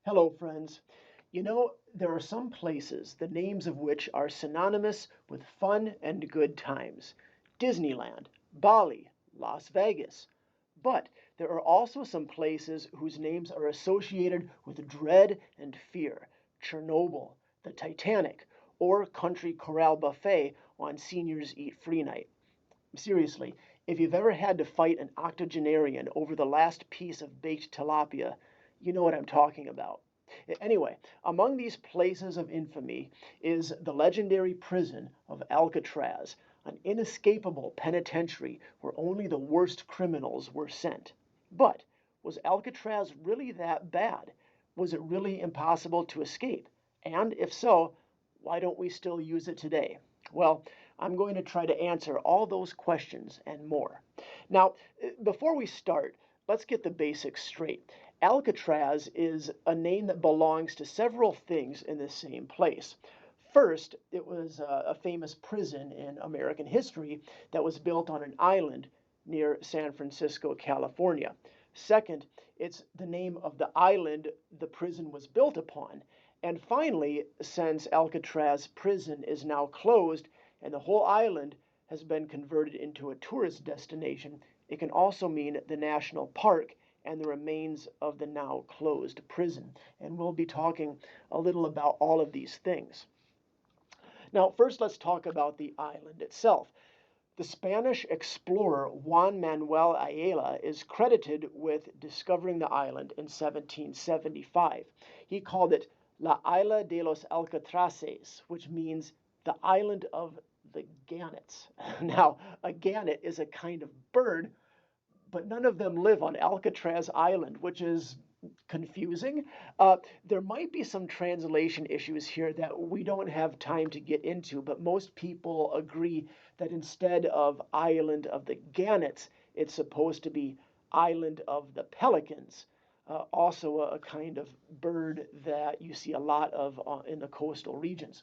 Hello, friends. There are some places, the names of which are synonymous with fun and good times. Disneyland, Bali, Las Vegas. But there are also some places whose names are associated with dread and fear. Chernobyl, the Titanic, or Country Corral Buffet on Seniors Eat Free Night. Seriously, if you've ever had to fight an octogenarian over the last piece of baked tilapia, you know what I'm talking about. Anyway, among these places of infamy is the legendary prison of Alcatraz, an inescapable penitentiary where only the worst criminals were sent. But was Alcatraz really that bad? Was it really impossible to escape? And if so, why don't we still use it today? Well, I'm going to try to answer all those questions and more. Now, before we start, let's get the basics straight. Alcatraz is a name that belongs to several things in the same place. First, it was a famous prison in American history that was built on an island near San Francisco, California. Second, it's the name of the island the prison was built upon. And finally, since Alcatraz prison is now closed and the whole island has been converted into a tourist destination, it can also mean the national park and the remains of the now closed prison. And we'll be talking a little about all of these things. Now, first, let's talk about the island itself. The Spanish explorer Juan Manuel Ayala is credited with discovering the island in 1775. He called it La Isla de los Alcatraces, which means the island of the gannets. Now, a gannet is a kind of bird, but none of them live on Alcatraz Island, which is confusing. There might be some translation issues here that we don't have time to get into, but most people agree that instead of Island of the Gannets, it's supposed to be Island of the Pelicans. Also, a kind of bird that you see a lot of in the coastal regions.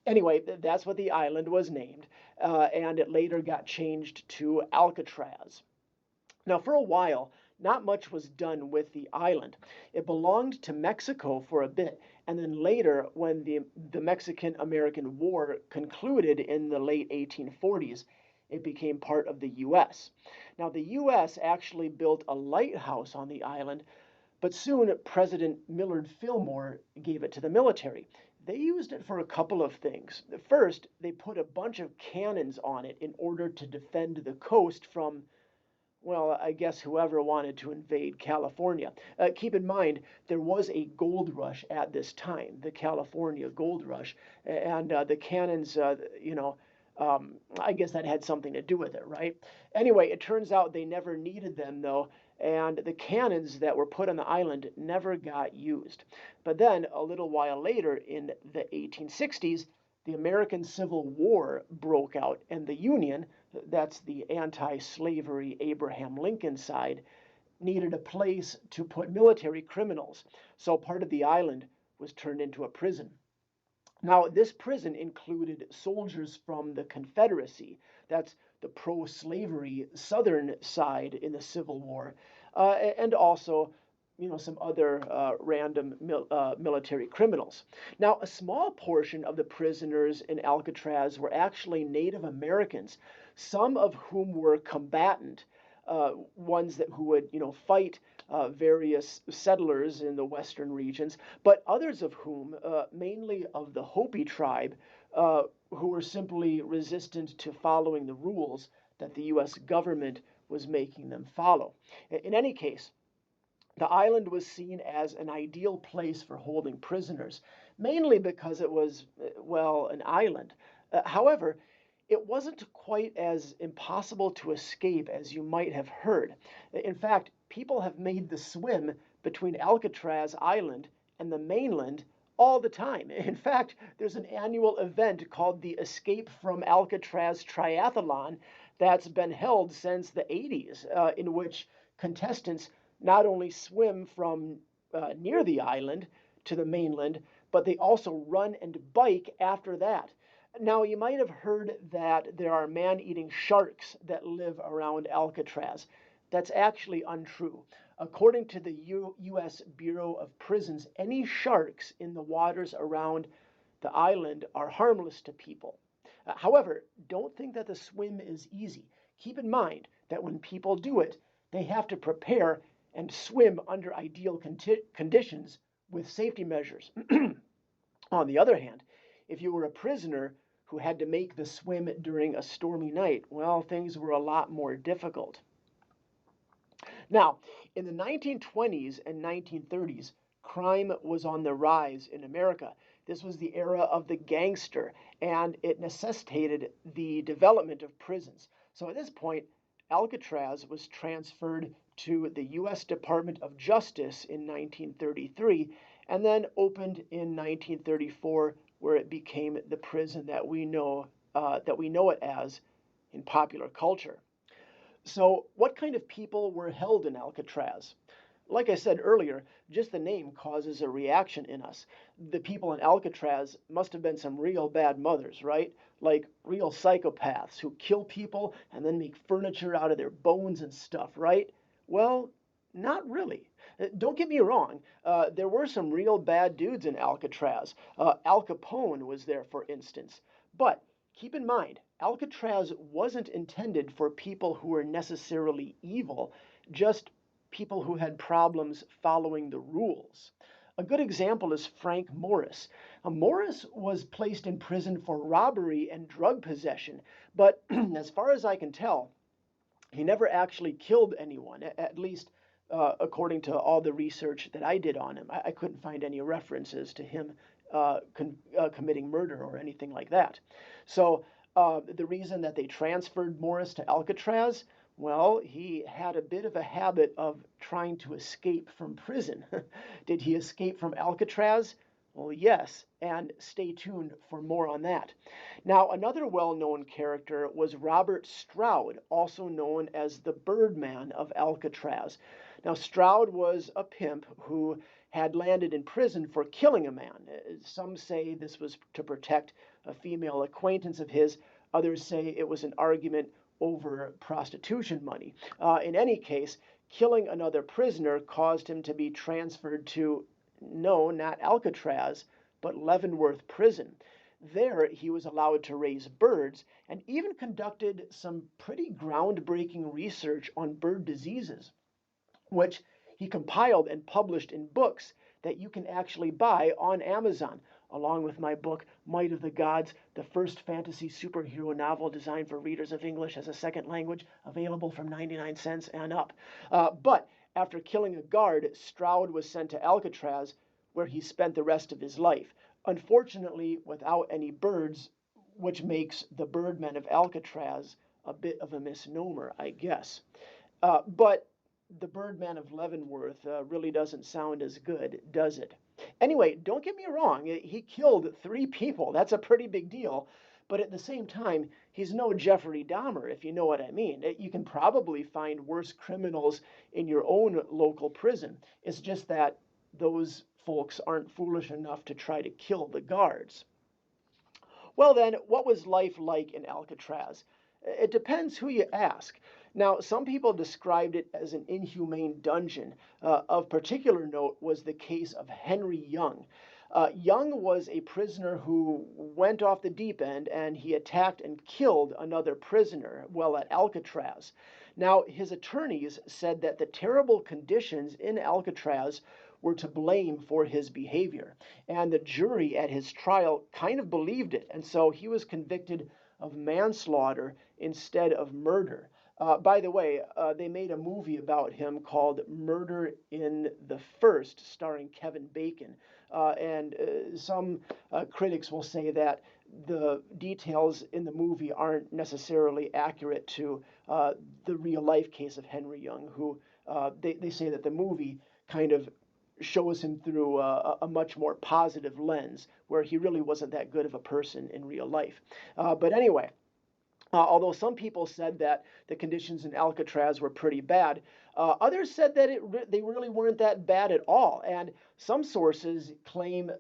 Anyway, that's what the island was named, and it later got changed to Alcatraz. Now, for a while, not much was done with the island. It belonged to Mexico for a bit, and then later, when the Mexican American War concluded in the late 1840s, it became part of the U.S. Now, the U.S. actually built a lighthouse on the island, but soon President Millard Fillmore gave it to the military. They used it for a couple of things. First, they put a bunch of cannons on it in order to defend the coast from, well, I guess whoever wanted to invade California. Keep in mind, there was a gold rush at this time, the California gold rush, and the cannons, I guess that had something to do with it, right? Anyway, it turns out they never needed them, though, and the cannons that were put on the island never got used. But then, a little while later, in the 1860s, the American Civil War broke out, and the Union, that's the anti slavery Abraham Lincoln side, needed a place to put military criminals. So part of the island was turned into a prison. Now, this prison included soldiers from the Confederacy, that's the pro slavery Southern side in the Civil War, and also some other random military criminals. Now, a small portion of the prisoners in Alcatraz were actually Native Americans, some of whom were combatant, ones who would fight various settlers in the western regions, but others of whom, mainly of the Hopi tribe, who were simply resistant to following the rules that the U.S. government was making them follow. In any case, the island was seen as an ideal place for holding prisoners, mainly because it was, well, an island. However, it wasn't quite as impossible to escape as you might have heard. In fact, people have made the swim between Alcatraz Island and the mainland all the time. In fact, there's an annual event called the Escape from Alcatraz Triathlon that's been held since the 80s, in which contestants not only swim from near the island to the mainland, but they also run and bike after that. Now, you might have heard that there are man eating sharks that live around Alcatraz. That's actually untrue. According to the U.S. Bureau of Prisons, any sharks in the waters around the island are harmless to people. However, don't think that the swim is easy. Keep in mind that when people do it, they have to prepare and swim under ideal conditions with safety measures. On the other hand, if you were a prisoner who had to make the swim during a stormy night, well, things were a lot more difficult. Now, in the 1920s and 1930s, crime was on the rise in America. This was the era of the gangster, and it necessitated the development of prisons. So at this point, Alcatraz was transferred to the U.S. Department of Justice in 1933 and then opened in 1934, where it became the prison that we know it as in popular culture. So, what kind of people were held in Alcatraz? Like I said earlier, just the name causes a reaction in us. The people in Alcatraz must have been some real bad mothers, right? Like real psychopaths who kill people and then make furniture out of their bones and stuff, right? Well, not really. Don't get me wrong, there were some real bad dudes in Alcatraz. Al Capone was there, for instance. But keep in mind, Alcatraz wasn't intended for people who were necessarily evil, just people who had problems following the rules. A good example is Frank Morris. Morris was placed in prison for robbery and drug possession, but as far as I can tell, he never actually killed anyone, at least according to all the research that I did on him. I couldn't find any references to him committing murder or anything like that. So the reason that they transferred Morris to Alcatraz, well, he had a bit of a habit of trying to escape from prison. Did he escape from Alcatraz? Well, yes, and stay tuned for more on that. Now, another well known character was Robert Stroud, also known as the Birdman of Alcatraz. Now, Stroud was a pimp who had landed in prison for killing a man. Some say this was to protect a female acquaintance of his, others say it was an argument over prostitution money. In any case, killing another prisoner caused him to be transferred to, no, not Alcatraz, but Leavenworth Prison. There, he was allowed to raise birds and even conducted some pretty groundbreaking research on bird diseases, which he compiled and published in books that you can actually buy on Amazon, along with my book, Might of the Gods, the first fantasy superhero novel designed for readers of English as a second language, available from 99 cents and up. But after killing a guard, Stroud was sent to Alcatraz, where he spent the rest of his life. Unfortunately, without any birds, which makes the Birdman of Alcatraz a bit of a misnomer, I guess. But the Birdman of Leavenworth really doesn't sound as good, does it? Anyway, don't get me wrong, he killed 3 people. That's a pretty big deal. But at the same time, he's no Jeffrey Dahmer, if you know what I mean. You can probably find worse criminals in your own local prison. It's just that those folks aren't foolish enough to try to kill the guards. Well, then, what was life like in Alcatraz? It depends who you ask. Now, some people described it as an inhumane dungeon. Of particular note was the case of Henry Young. Young was a prisoner who went off the deep end and he attacked and killed another prisoner while at Alcatraz. Now, his attorneys said that the terrible conditions in Alcatraz were to blame for his behavior. And the jury at his trial kind of believed it. And so he was convicted of manslaughter instead of murder. By the way, they made a movie about him called Murder in the First, starring Kevin Bacon. And some critics will say that the details in the movie aren't necessarily accurate to the real life case of Henry Young, who they say that the movie kind of shows him through a much more positive lens, where he really wasn't that good of a person in real life. But anyway, although some people said that the conditions in Alcatraz were pretty bad, others said that they really weren't that bad at all. And some sources claim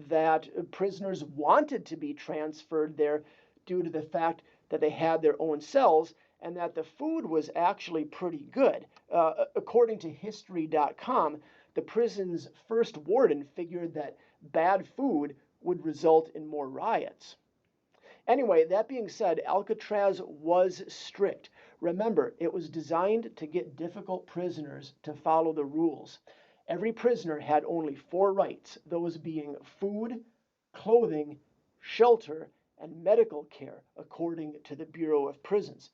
that prisoners wanted to be transferred there due to the fact that they had their own cells and that the food was actually pretty good. According to History.com, the prison's first warden figured that bad food would result in more riots. Anyway, that being said, Alcatraz was strict. Remember, it was designed to get difficult prisoners to follow the rules. Every prisoner had only four rights, those being food, clothing, shelter, and medical care, according to the Bureau of Prisons.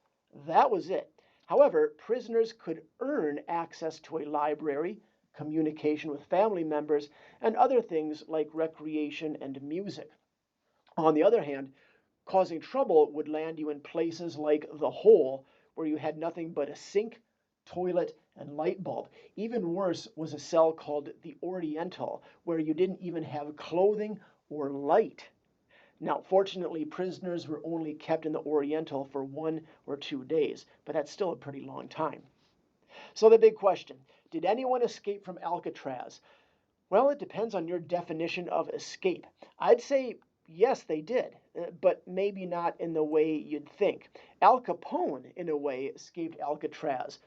That was it. However, prisoners could earn access to a library, communication with family members, and other things like recreation and music. On the other hand, causing trouble would land you in places like the hole, where you had nothing but a sink, toilet, and light bulb. Even worse was a cell called the Oriental, where you didn't even have clothing or light. Now, fortunately, prisoners were only kept in the Oriental for 1 or 2 days, but that's still a pretty long time. So, the big question, did anyone escape from Alcatraz? Well, it depends on your definition of escape. I'd say yes, they did, but maybe not in the way you'd think. Al Capone, in a way, escaped Alcatraz,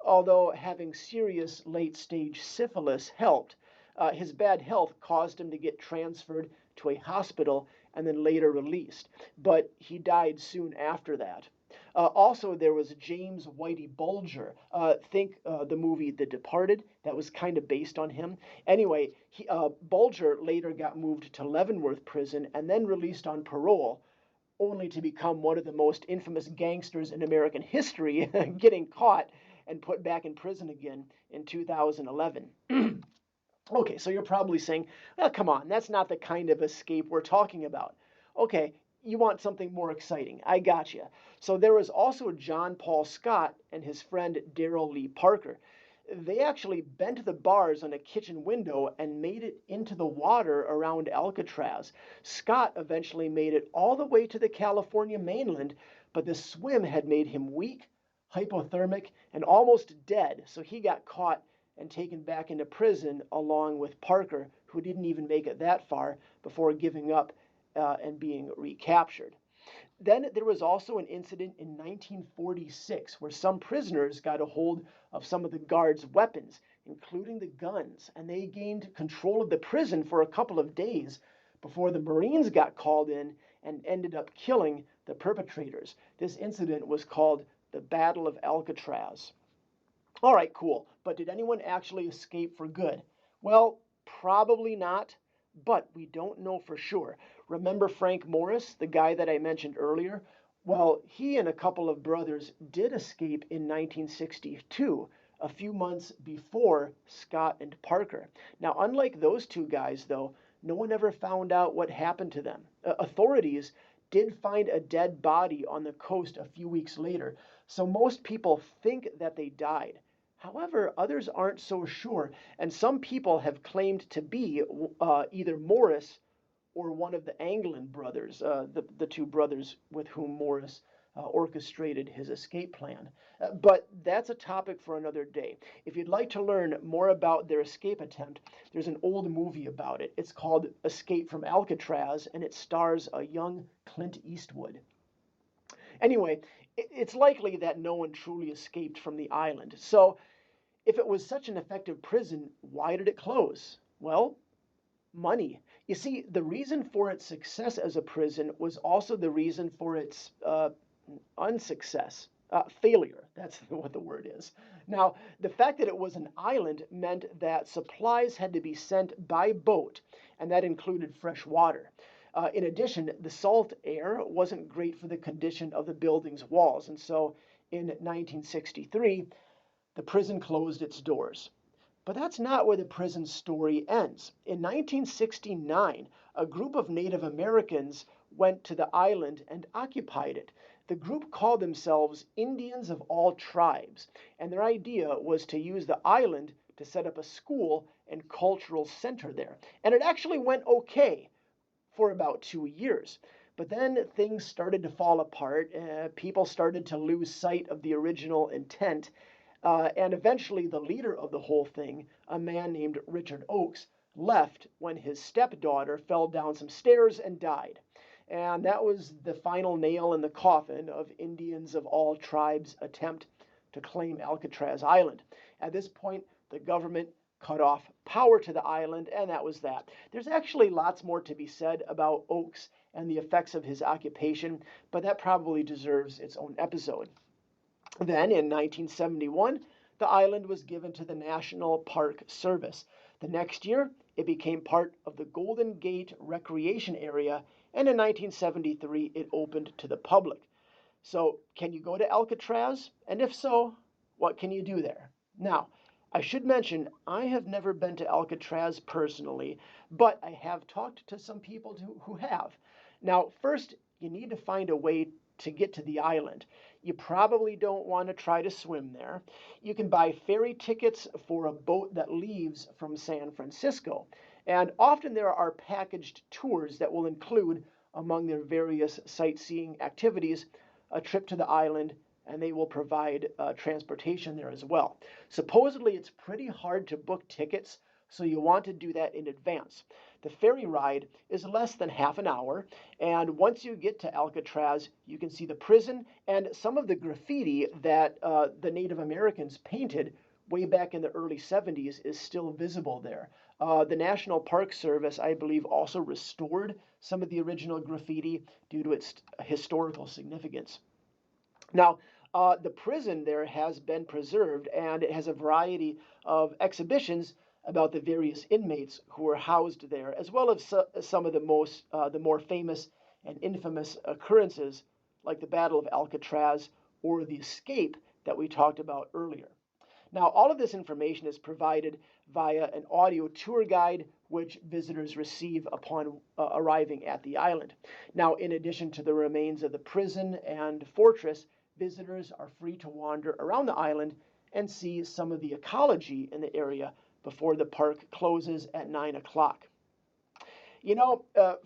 although having serious late stage syphilis helped. His bad health caused him to get transferred to a hospital and then later released, but he died soon after that. Also, there was James Whitey Bulger. Think the movie The Departed. That was kind of based on him. Anyway, Bulger later got moved to Leavenworth Prison and then released on parole, only to become one of the most infamous gangsters in American history, getting caught and put back in prison again in 2011. Okay, so you're probably saying, well, come on, that's not the kind of escape we're talking about. Okay, you want something more exciting. I got you. So there was also John Paul Scott and his friend Darrell Lee Parker. They actually bent the bars on a kitchen window and made it into the water around Alcatraz. Scott eventually made it all the way to the California mainland, but the swim had made him weak, hypothermic, and almost dead, so he got caught and taken back into prison along with Parker, who didn't even make it that far before giving up and being recaptured. Then there was also an incident in 1946 where some prisoners got a hold of some of the guards' weapons, including the guns, and they gained control of the prison for a couple of days before the Marines got called in and ended up killing the perpetrators. This incident was called the Battle of Alcatraz. All right, cool. But did anyone actually escape for good? Well, probably not, but we don't know for sure. Remember Frank Morris, the guy that I mentioned earlier? Well, he and a couple of brothers did escape in 1962, a few months before Scott and Parker. Now, unlike those two guys, though, no one ever found out what happened to them. Authorities did find a dead body on the coast a few weeks later, so most people think that they died. However, others aren't so sure, and some people have claimed to be either Morris or one of the Anglin brothers, the two brothers with whom Morris orchestrated his escape plan. But that's a topic for another day. If you'd like to learn more about their escape attempt, there's an old movie about it. It's called Escape from Alcatraz, and it stars a young Clint Eastwood. Anyway, it's likely that no one truly escaped from the island. So, if it was such an effective prison, why did it close? Well, money. You see, the reason for its success as a prison was also the reason for its unsuccess. Failure, that's what the word is. Now, the fact that it was an island meant that supplies had to be sent by boat, and that included fresh water. In addition, the salt air wasn't great for the condition of the building's walls, and so in 1963, the prison closed its doors. But that's not where the prison story ends. In 1969, a group of Native Americans went to the island and occupied it. The group called themselves Indians of All Tribes, and their idea was to use the island to set up a school and cultural center there. And it actually went okay for about 2 years. But then things started to fall apart. People started to lose sight of the original intent. And eventually, the leader of the whole thing, a man named Richard Oakes, left when his stepdaughter fell down some stairs and died. And that was the final nail in the coffin of Indians of All Tribes' attempt to claim Alcatraz Island. At this point, the government cut off power to the island, and that was that. There's actually lots more to be said about Oakes and the effects of his occupation, but that probably deserves its own episode. Then, in 1971, the island was given to the National Park Service. The next year, it became part of the Golden Gate Recreation Area, and in 1973, it opened to the public. So, can you go to Alcatraz? And if so, what can you do there? Now, I should mention, I have never been to Alcatraz personally, but I have talked to some people who have. Now, first, you need to find a way to get to the island. You probably don't want to try to swim there. You can buy ferry tickets for a boat that leaves from San Francisco. And often there are packaged tours that will include, among their various sightseeing activities, a trip to the island, and they will provide transportation there as well. Supposedly, it's pretty hard to book tickets, so you want to do that in advance. The ferry ride is less than half an hour, and once you get to Alcatraz, you can see the prison and some of the graffiti that the Native Americans painted way back in the early 70s is still visible there. The National Park Service, I believe, also restored some of the original graffiti due to its historical significance. Now, the prison there has been preserved, and it has a variety of exhibitions about the various inmates who were housed there, as well as some of the more famous and infamous occurrences, like the Battle of Alcatraz or the escape that we talked about earlier. Now, all of this information is provided via an audio tour guide, which visitors receive upon arriving at the island. Now, in addition to the remains of the prison and fortress, visitors are free to wander around the island and see some of the ecology in the area before the park closes at 9 o'clock.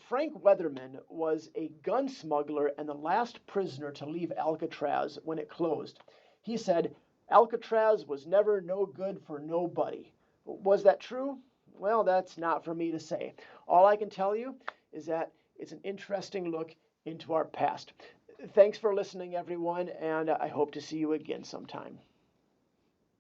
Frank Weatherman was a gun smuggler and the last prisoner to leave Alcatraz when it closed. He said, Alcatraz was never no good for nobody. Was that true? Well, that's not for me to say. All I can tell you is that it's an interesting look into our past. Thanks for listening, everyone, and I hope to see you again sometime.